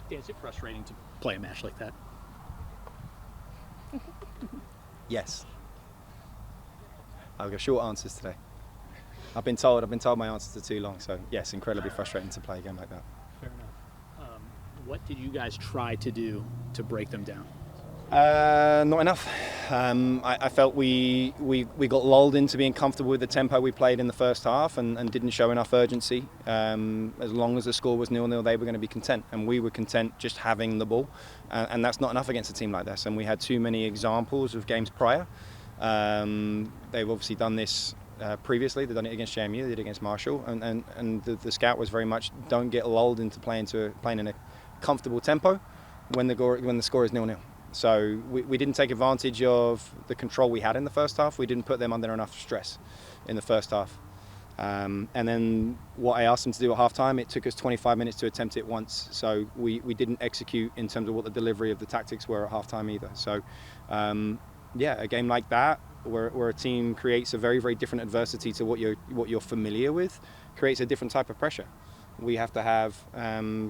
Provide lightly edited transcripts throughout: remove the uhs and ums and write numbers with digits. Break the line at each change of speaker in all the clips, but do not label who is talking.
Dan, is it frustrating to play a match like that?
Yes. I've got short answers today. I've been told my answers are too long, so yes, incredibly frustrating to play a game like that.
Fair enough. What did you guys try to do to break them down?
Not enough. I felt we got lulled into being comfortable with the tempo we played in the first half and didn't show enough urgency. As long as the score was 0-0, they were going to be content, and we were content just having the ball. And that's not enough against a team like this. And we had too many examples of games prior. They've obviously done this previously. They've done it against JMU, they did it against Marshall. And the scout was very much don't get lulled into playing in a comfortable tempo when the score is 0-0. So we didn't take advantage of the control we had in the first half. We didn't put them under enough stress in the first half. And then what I asked them to do at halftime, it took us 25 minutes to attempt it once. So we didn't execute in terms of what the delivery of the tactics were at halftime either. So a game like that, where a team creates a very, very different adversity to what you're familiar with, creates a different type of pressure. We have to have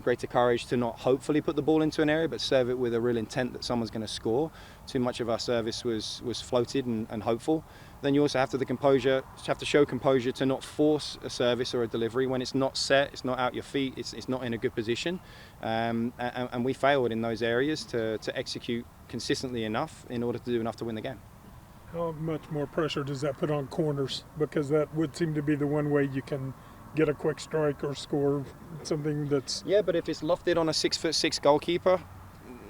greater courage to not hopefully put the ball into an area, but serve it with a real intent that someone's going to score. Too much of our service was floated and hopeful. Then you also have to show composure to not force a service or a delivery when it's not set, it's not out your feet, it's not in a good position. And we failed in those areas to execute consistently enough in order to do enough to win the game.
How much more pressure does that put on corners? Because that would seem to be the one way you can get a quick strike or score something that's...
Yeah, but if it's lofted on a 6'6" goalkeeper,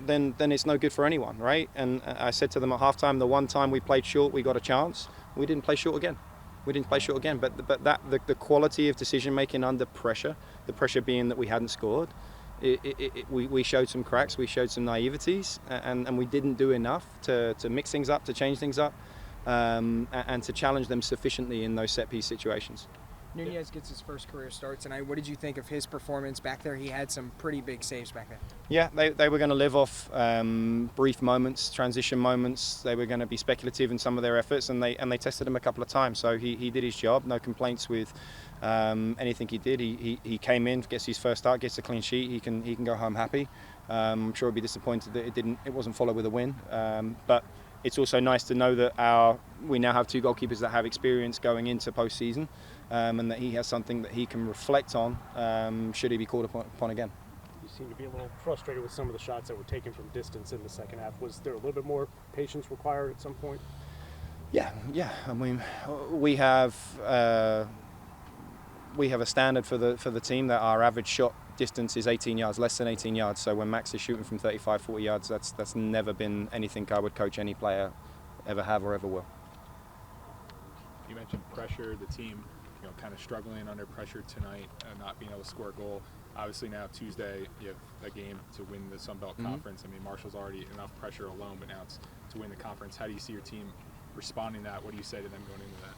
then it's no good for anyone, right? And I said to them at halftime, the one time we played short, we got a chance. We didn't play short again. But the quality of decision making under pressure, the pressure being that we hadn't scored, we showed some cracks, we showed some naiveties, and we didn't do enough to mix things up, to change things up, and to challenge them sufficiently in those set piece situations.
Nunez gets his first career start tonight. What did you think of his performance back there? He had some pretty big saves back there.
Yeah, they were going to live off brief moments, transition moments. They were going to be speculative in some of their efforts, and they tested him a couple of times. So he did his job. No complaints with anything he did. He came in, gets his first start, gets a clean sheet. He can go home happy. I'm sure he'll be disappointed that it wasn't followed with a win. But it's also nice to know that we now have two goalkeepers that have experience going into postseason. And that he has something that he can reflect on should he be called upon again.
You seem to be a little frustrated with some of the shots that were taken from distance in the second half. Was there a little bit more patience required at some point?
Yeah. I mean, we have a standard for the team that our average shot distance is 18 yards, less than 18 yards. So when Max is shooting from 35, 40 yards, that's never been anything I would coach any player ever have or ever will.
You mentioned pressure, the team kind of struggling under pressure tonight, not being able to score a goal. Obviously now Tuesday you have a game to win the Sun Belt Conference. I mean, Marshall's already enough pressure alone, but now it's to win the conference. How do you see your team responding to that? What do you say to them going into that?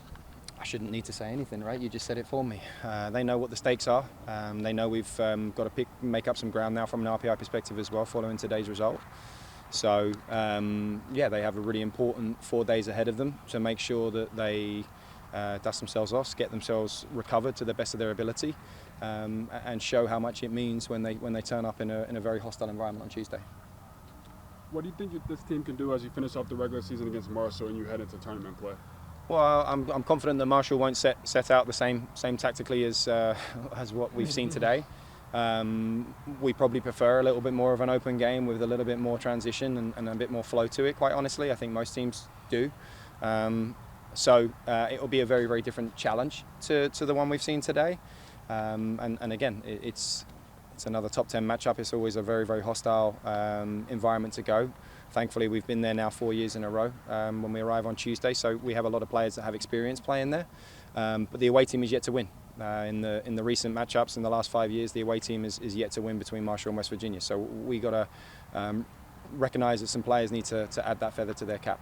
I shouldn't need to say anything, right? You just said it for me. They know what the stakes are. They know we've got to make up some ground now from an RPI perspective as well, following today's result. So, they have a really important 4 days ahead of them to make sure that they dust themselves off, get themselves recovered to the best of their ability, and show how much it means when they turn up in a very hostile environment on Tuesday.
What do you think this team can do as you finish off the regular season against Marshall and you head into tournament play?
Well, I'm confident that Marshall won't set out the same tactically as what we've seen today. We probably prefer a little bit more of an open game with a little bit more transition and a bit more flow to it, quite honestly. I think most teams do. So it will be a very, very different challenge to the one we've seen today. And again, it's another top 10 matchup. It's always a very, very hostile environment to go. Thankfully, we've been there now 4 years in a row when we arrive on Tuesday. So we have a lot of players that have experience playing there. But the away team is yet to win. In the recent matchups in the last 5 years, the away team is yet to win between Marshall and West Virginia. So we got to recognise that some players need to add that feather to their cap.